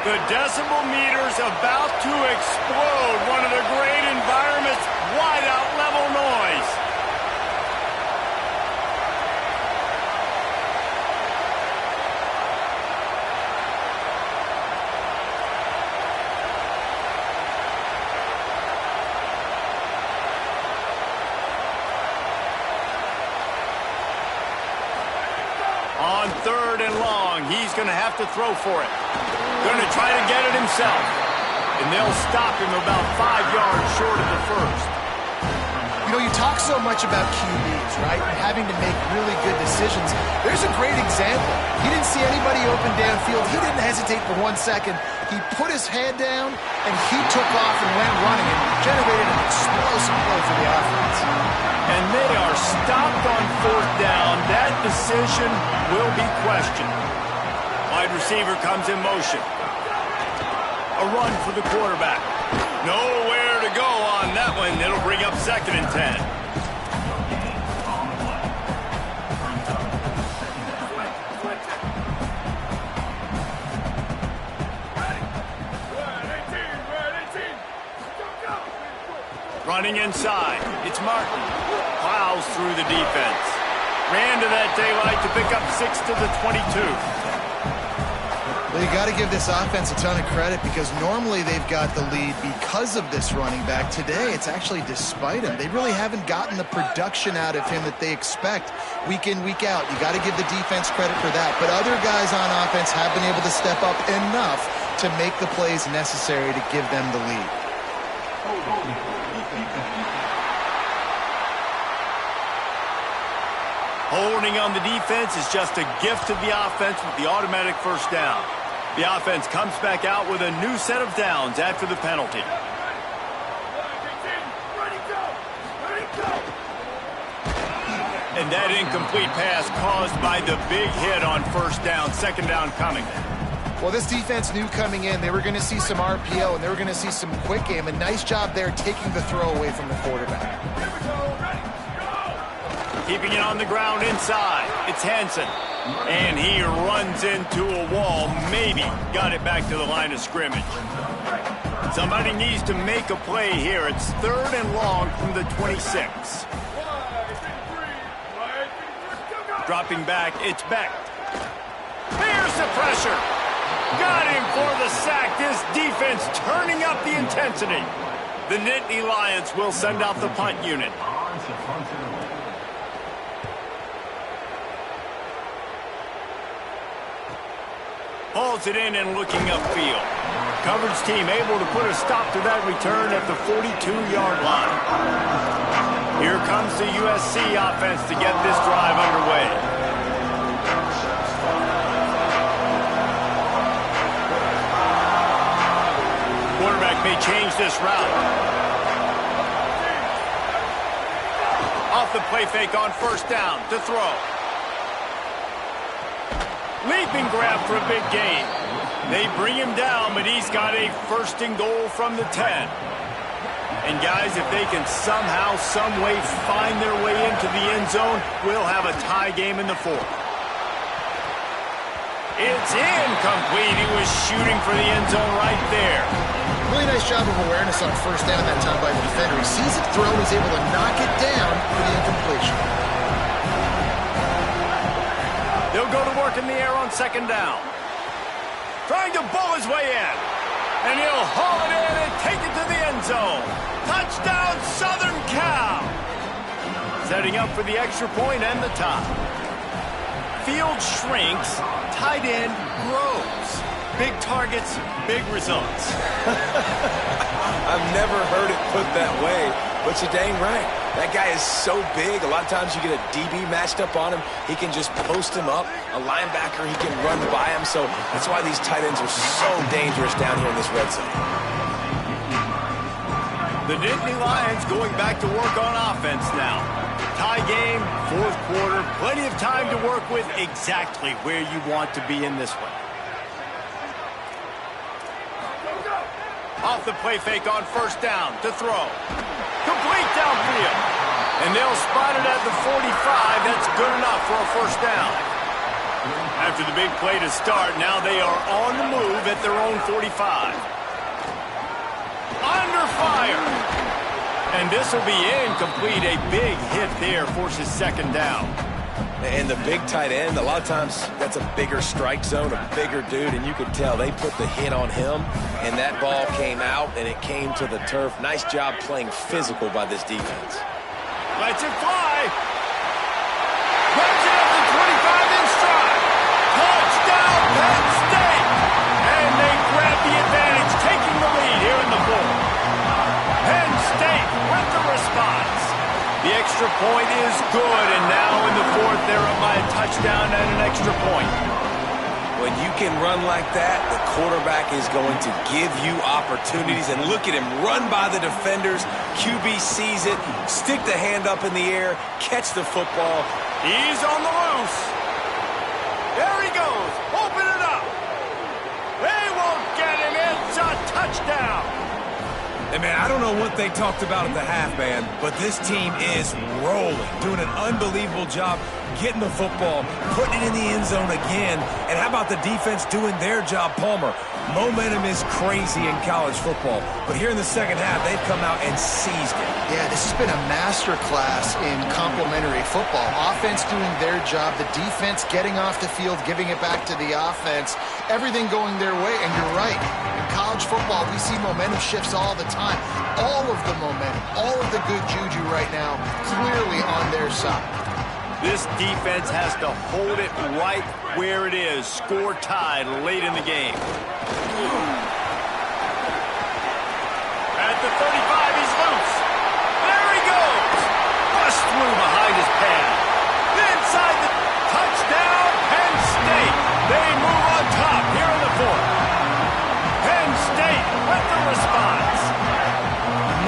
Speaker 1: The decibel meter's about to explode. One of the great environments, wideout level noise. On 3rd and long, he's going to have to throw for it. Going to try to get it himself. And they'll stop him about 5 yards short of the first.
Speaker 4: You know, you talk so much about QBs, right? And having to make really good decisions. There's a great example. He didn't see anybody open downfield. He didn't hesitate for 1 second. He put his head down, and he took off and went running and generated an explosive play for the offense.
Speaker 1: And they are stopped on 4th down. That decision will be questioned. Wide receiver comes in motion. A run for the quarterback. Nowhere to go on that one. It'll bring up 2nd and 10. Running inside. It's Martin. Plows through the defense. Ran to that daylight to pick up 6 to the 22.
Speaker 4: Well, you got to give this offense a ton of credit because normally they've got the lead because of this running back. Today, it's actually despite him. They really haven't gotten the production out of him that they expect week in, week out. You got to give the defense credit for that. But other guys on offense have been able to step up enough to make the plays necessary to give them the lead.
Speaker 1: Holding on the defense is just a gift to the offense with the automatic 1st down. The offense comes back out with a new set of downs after the penalty. And that incomplete pass caused by the big hit on 1st down. 2nd down coming.
Speaker 4: Well, this defense knew coming in they were going to see some RPO and they were going to see some quick game. A nice job there taking the throw away from the quarterback.
Speaker 1: Keeping it on the ground inside. It's Hansen. And he runs into a wall. Maybe got it back to the line of scrimmage. Somebody needs to make a play here. It's 3rd and long from the 26. Dropping back, it's Beck. Here's the pressure. Got him for the sack. This defense turning up the intensity. The Nittany Lions will send out the punt unit. Hauls it in and looking upfield. Coverage team able to put a stop to that return at the 42-yard line. Here comes the USC offense to get this drive underway. Quarterback may change this route. Off the play fake on 1st down to throw. Leaping grab for a big gain. They bring him down, but he's got a 1st and goal from the 10. And guys, if they can somehow, some way find their way into the end zone, we'll have a tie game in the 4th. It's incomplete. He was shooting for the end zone right there.
Speaker 4: Really nice job of awareness on 1st down that time by the defender. He sees it throw, he's able to knock it down for the incompletion.
Speaker 1: They'll go to work in the air on 2nd down. Trying to bull his way in. And he'll haul it in and take it to the end zone. Touchdown, Southern Cal. Setting up for the extra point and the tie. Field shrinks, tight end grows. Big targets, big results.
Speaker 3: I've never heard it put that way, but you're dang right. That guy is so big. A lot of times you get a DB matched up on him. He can just post him up. A linebacker, he can run by him. So that's why these tight ends are so dangerous down here in this red zone.
Speaker 1: The Nittany Lions going back to work on offense now. Tie game, 4th quarter. Plenty of time to work with exactly where you want to be in this one. Off the play fake on 1st down to throw. Complete downfield. And they'll spot it at the 45. That's good enough for a 1st down. After the big play to start, now they are on the move at their own 45. Under fire. And this will be incomplete. A big hit there forces 2nd down.
Speaker 3: And the big tight end, a lot of times that's a bigger strike zone, a bigger dude, and you could tell they put the hit on him, and that ball came out, and it came to the turf. Nice job playing physical by this defense.
Speaker 1: Lets it fly. Grabs it at the 25 in stride. Touchdown, Penn State. And they grab the advantage, taking the lead here in the 4th. Penn State with the response.
Speaker 3: When you can run like that, the quarterback is going to give you opportunities. And look at him run by the defenders. QB sees it, stick the hand up in the air, catch the football.
Speaker 1: He's on the loose. There he goes. Open it up. They won't get him. It's a touchdown.
Speaker 3: And, man, I don't know what they talked about at the half, man, but this team is rolling, doing an unbelievable job getting the football, putting it in the end zone again. And how about the defense doing their job, Palmer? Momentum is crazy in college football, but here in the second half, they've come out and seized it.
Speaker 4: Yeah, this has been a master class in complementary football. Offense doing their job, the defense getting off the field, giving it back to the offense, everything going their way. And you're right, in college football, we see momentum shifts all the time. All of the momentum, all of the good juju right now, clearly on their side.
Speaker 1: This defense has to hold it right where it is. Score tied late in the game. At the 35, he's loose. There he goes. Bust through behind his pad. Inside the touchdown, Penn State. They move on top here in the fourth. Penn State with the response.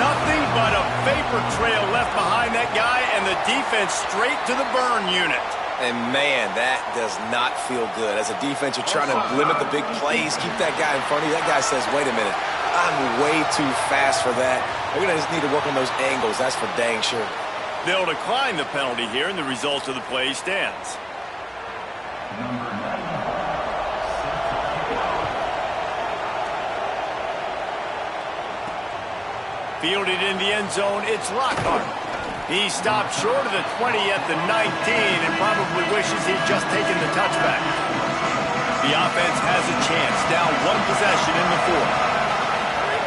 Speaker 1: Nothing but a vapor trail left behind that guy, and the defense straight to the burn unit.
Speaker 3: And, man, that does not feel good. As a defense, you're trying to limit the big plays, keep that guy in front of you. That guy says, wait a minute, I'm way too fast for that. They're going to just need to work on those angles. That's for dang sure.
Speaker 1: They'll decline the penalty here, and the result of the play stands. Fielded in the end zone, it's Lockhart. He stopped short of the 20 at the 19 and probably wishes he'd just taken the touchback. The offense has a chance, down one possession in the fourth.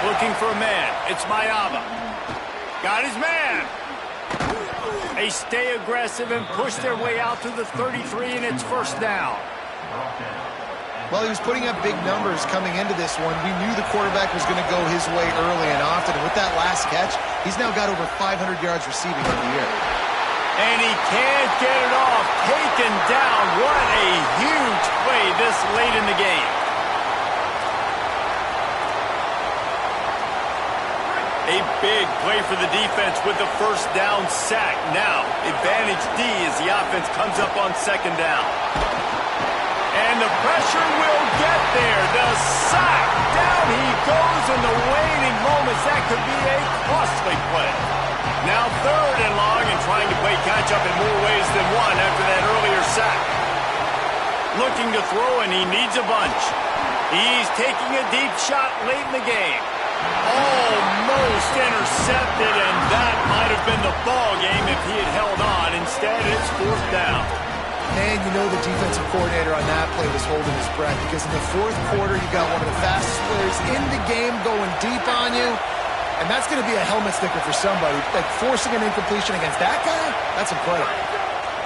Speaker 1: Looking for a man, it's Mayava. Got his man. They stay aggressive and push their way out to the 33, and it's first down.
Speaker 4: Well, he was putting up big numbers coming into this one. We knew the quarterback was going to go his way early and often. And with that last catch, he's now got over 500 yards receiving on the year.
Speaker 1: And he can't get it off. Taken down. What a huge play this late in the game. A big play for the defense with the first down sack. Now, advantage D as the offense comes up on second down. And the pressure will get there. The sack. Down he goes in the waning moments. That could be a costly play. Now third and long and trying to play catch-up in more ways than one after that earlier sack. Looking to throw, and he needs a bunch. He's taking a deep shot late in the game. Almost intercepted, and that might have been the ball game if he had held on. Instead, it's fourth down.
Speaker 4: And you know the defensive coordinator on that play was holding his breath because in the fourth quarter, you got one of the fastest players in the game going deep on you. And that's going to be a helmet sticker for somebody. Like forcing an incompletion against that guy, that's incredible.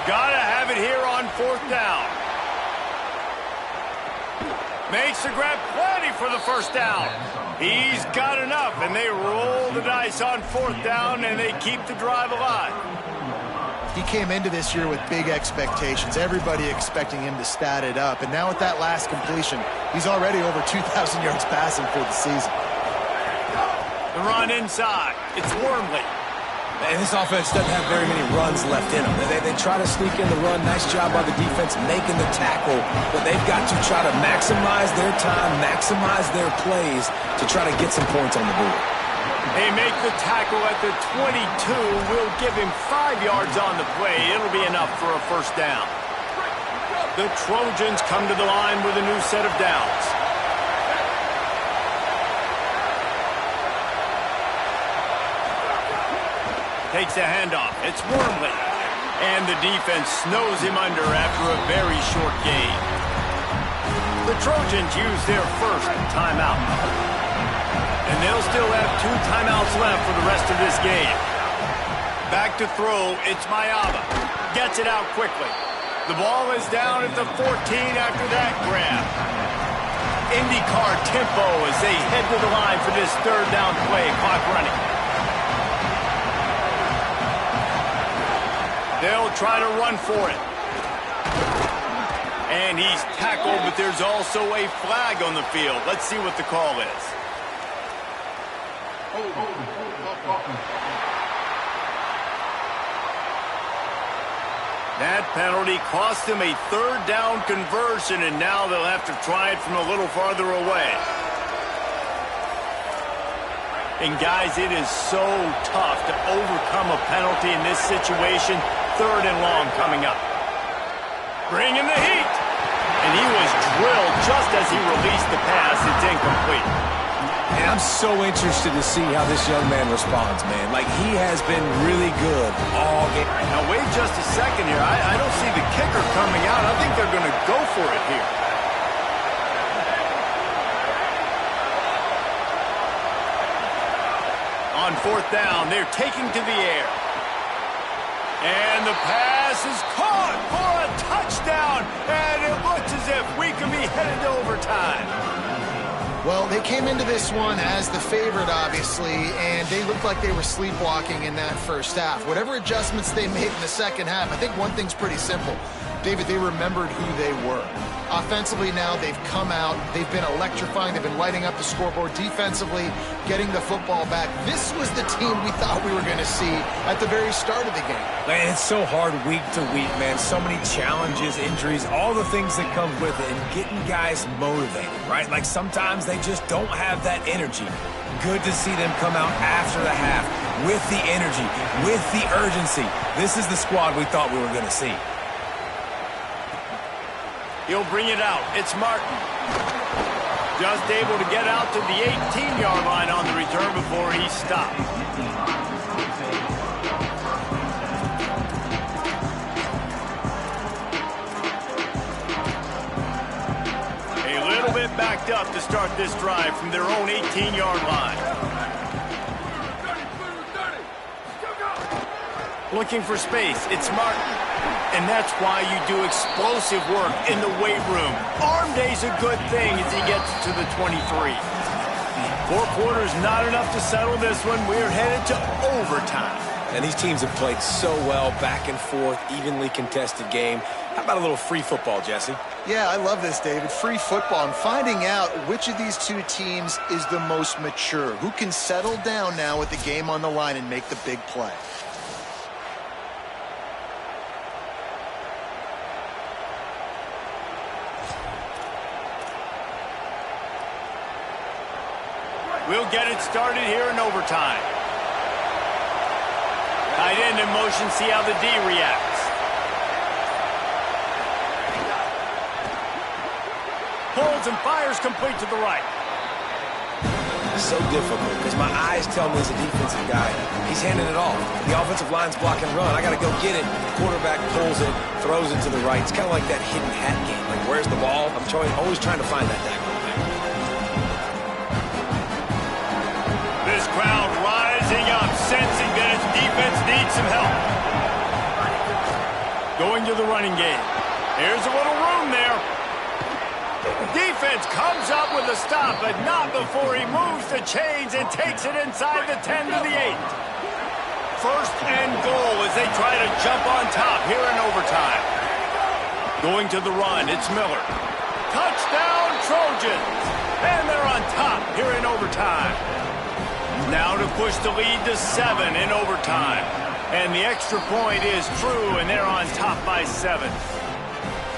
Speaker 1: Gotta have it here on fourth down. Makes the grab plenty for the first down. He's got enough, and they roll the dice on fourth down, and they keep the drive alive.
Speaker 4: He came into this year with big expectations. Everybody expecting him to stat it up. And now with that last completion, he's already over 2,000 yards passing for the season.
Speaker 1: The run inside. It's Wormley.
Speaker 3: And this offense doesn't have very many runs left in them. They try to sneak in the run. Nice job by the defense making the tackle. But they've got to try to maximize their time, maximize their plays to try to get some points on the board.
Speaker 1: They make the tackle at the 22. We'll give him 5 yards on the play. It'll be enough for a first down. The Trojans come to the line with a new set of downs. Takes the handoff. It's Wormley. And the defense snows him under after a very short gain. The Trojans use their first timeout. And they'll still have 2 timeouts left for the rest of this game. Back to throw, it's Mayava. Gets it out quickly. The ball is down at the 14 after that grab. IndyCar tempo as they head to the line for this third down play. Clock running. They'll try to run for it. And he's tackled, but there's also a flag on the field. Let's see what the call is. That penalty cost him a third down conversion, and now they'll have to try it from a little farther away. And guys, it is so tough to overcome a penalty in this situation. Third and long coming up. Bring in the heat. And he was drilled just as he released the pass. It's incomplete.
Speaker 3: And I'm so interested to see how this young man responds, man. Like, he has been really good all game.
Speaker 1: Now, wait just a second here. I don't see the kicker coming out. I think they're going to go for it here. On fourth down, they're taking to the air. And the pass is caught for a touchdown. And it looks as if we could be headed to overtime.
Speaker 4: Well, they came into this one as the favorite, obviously, and they looked like they were sleepwalking in that first half. Whatever adjustments they made in the second half, I think one thing's pretty simple. David, they remembered who they were. Offensively now, they've come out. They've been electrifying. They've been lighting up the scoreboard. Defensively, getting the football back. This was the team we thought we were going to see at the very start of the game.
Speaker 3: Man, it's so hard week to week, man. So many challenges, injuries, all the things that come with it, and getting guys motivated, right? Like, sometimes they just don't have that energy. Good to see them come out after the half with the energy, with the urgency. This is the squad we thought we were going to see.
Speaker 1: He'll bring it out. It's Martin. Just able to get out to the 18-yard line on the return before he stopped. A little bit backed up to start this drive from their own 18-yard line. Looking for space. It's Martin. And that's why you do explosive work in the weight room. Arm day's a good thing as he gets to the 23. 4 quarters not enough to settle this one. We're headed to overtime.
Speaker 3: And these teams have played so well, back and forth, evenly contested game. How about a little free football, Jesse?
Speaker 4: Yeah, I love this, David. Free football and finding out which of these two teams is the most mature. Who can settle down now with the game on the line and make the big play.
Speaker 1: We'll get it started here in overtime. Tight end in motion, see how the D reacts. Pulls and fires complete to the right.
Speaker 3: So difficult because my eyes tell me as a defensive guy, he's handing it off. The offensive line's block and run. I got to go get it. The quarterback pulls it, throws it to the right. It's kind of like that hidden hat game. Like, where's the ball? I'm always trying to find that tackle.
Speaker 1: This crowd rising up, sensing that its defense needs some help. Going to the running game. Here's a little room there. Defense comes up with a stop, but not before he moves the chains and takes it inside the 10 to the 8. First and goal as they try to jump on top here in overtime. Going to the run, it's Miller. Touchdown, Trojans! And they're on top here in overtime. Now to push the lead to 7 in overtime. And the extra point is true, and they're on top by 7.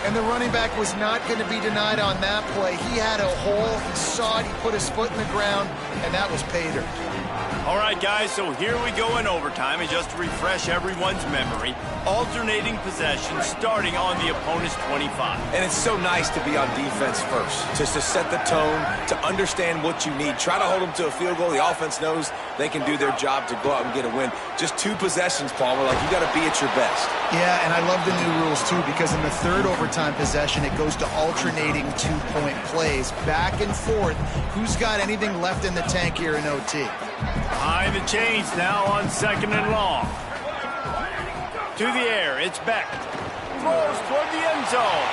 Speaker 4: And the running back was not going to be denied on that play. He had a hole, he saw it, he put his foot in the ground, and that was pay dirt.
Speaker 1: All right, guys, so here we go in overtime, and just to refresh everyone's memory, alternating possession starting on the opponent's 25.
Speaker 3: And it's so nice to be on defense first, just to set the tone, to understand what you need. Try to hold them to a field goal. The offense knows they can do their job to go out and get a win. Just 2 possessions, Palmer, like you got to be at your best.
Speaker 4: Yeah, and I love the new rules, too, because in the third overtime possession, it goes to alternating 2-point plays, back and forth. Who's got anything left in the tank here in OT?
Speaker 1: Behind the chains now on 2nd and long. To the air, it's Beck. Throws toward the end zone.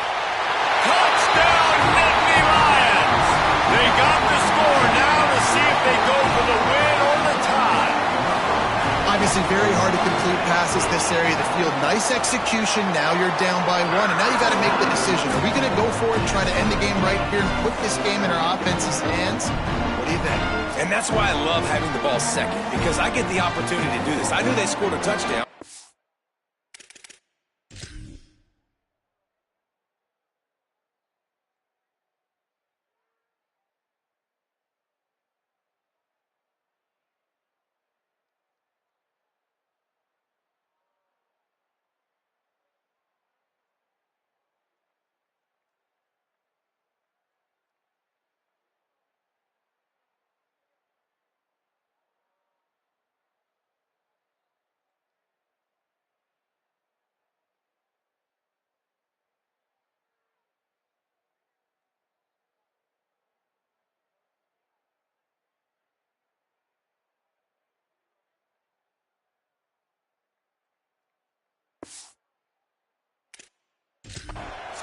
Speaker 1: Touchdown, Nittany Lions! They got the score now to see if they go for the win or the tie.
Speaker 4: Obviously, Obviously, very hard to complete passes this area of the field. Nice execution. Now you're down by 1, and now you got to make the decision. Are we going to go for it and try to end the game right here and put this game in our offense's hands? What do you think?
Speaker 3: And that's why I love having the ball second, because I get the opportunity to do this. I knew they scored a touchdown.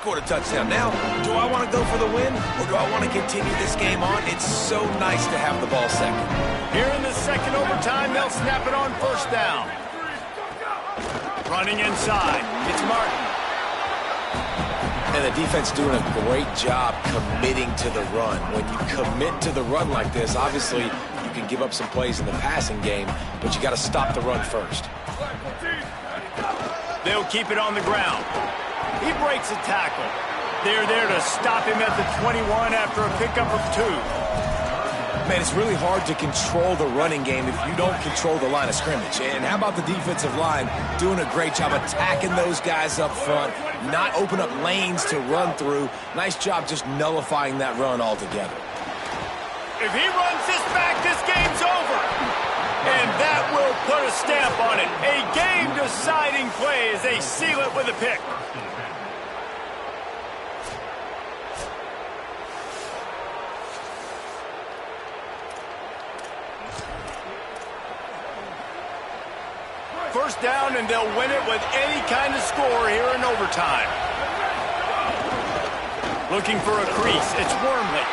Speaker 3: Scored a touchdown. Now, do I want to go for the win, or do I want to continue this game on? It's so nice to have the ball second.
Speaker 1: Here in the second overtime, they'll snap it on first down. Running inside, it's Martin.
Speaker 3: And the defense doing a great job committing to the run. When you commit to the run like this, obviously you can give up some plays in the passing game, but you got to stop the run first.
Speaker 1: They'll keep it on the ground. He breaks a tackle. They're there to stop him at the 21 after a pickup of 2.
Speaker 3: Man, it's really hard to control the running game if you don't control the line of scrimmage. And how about the defensive line doing a great job attacking those guys up front, not open up lanes to run through. Nice job just nullifying that run altogether.
Speaker 1: If he runs this back, this game's over. And that will put a stamp on it. A game-deciding play as they seal it with a pick. First down, and they'll win it with any kind of score here in overtime. Looking for a crease. It's Wormley.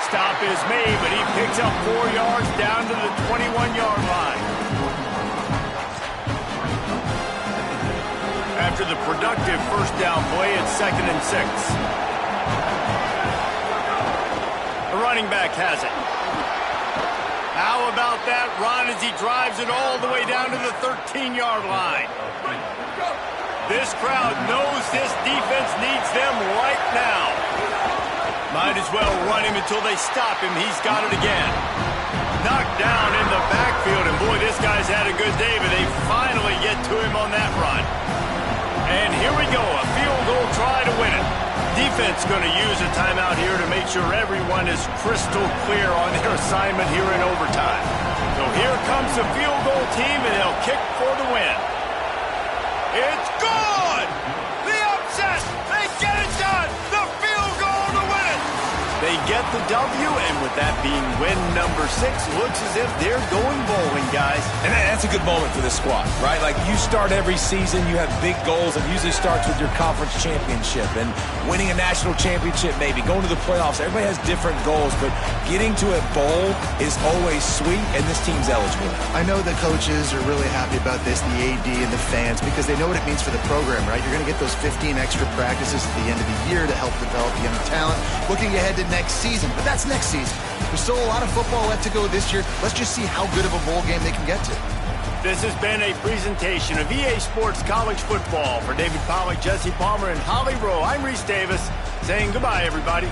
Speaker 1: Stop is made, but he picks up 4 yards down to the 21-yard line. After the productive first down play, it's 2nd and 6. The running back has it. How about that run as he drives it all the way down to the 13-yard line? This crowd knows this defense needs them right now. Might as well run him until they stop him. He's got it again. Knocked down in the backfield, and boy, this guy's had a good day, but they finally get to him on that run. And here we go, a field goal try to win it. Defense going to use a timeout here to make sure everyone is crystal clear on their assignment here in overtime. So here comes the field goal team, and they'll kick for the win. It's good! The upset! They get it done! The field goal to win it! They get the W, and with that being win number 6, looks as if they're going bowling, guys.
Speaker 3: And that's a good moment for this squad, right? Like, you start every season, you have big goals. It usually starts with your conference championship and winning a national championship, maybe going to the playoffs. Everybody has different goals, but getting to a bowl is always sweet, and this team's eligible.
Speaker 4: I know the coaches are really happy about this, the AD and the fans, because they know what it means for the program, right? You're going to get those 15 extra practices at the end of the year to help develop young talent. Looking ahead to next season, but that's next season. There's still a lot of football left to go this year. Let's just see how good of a bowl game they can get to.
Speaker 1: This has been a presentation of EA Sports College Football. For David Pollack, Jesse Palmer, and Holly Rowe, I'm Reese Davis saying goodbye, everybody.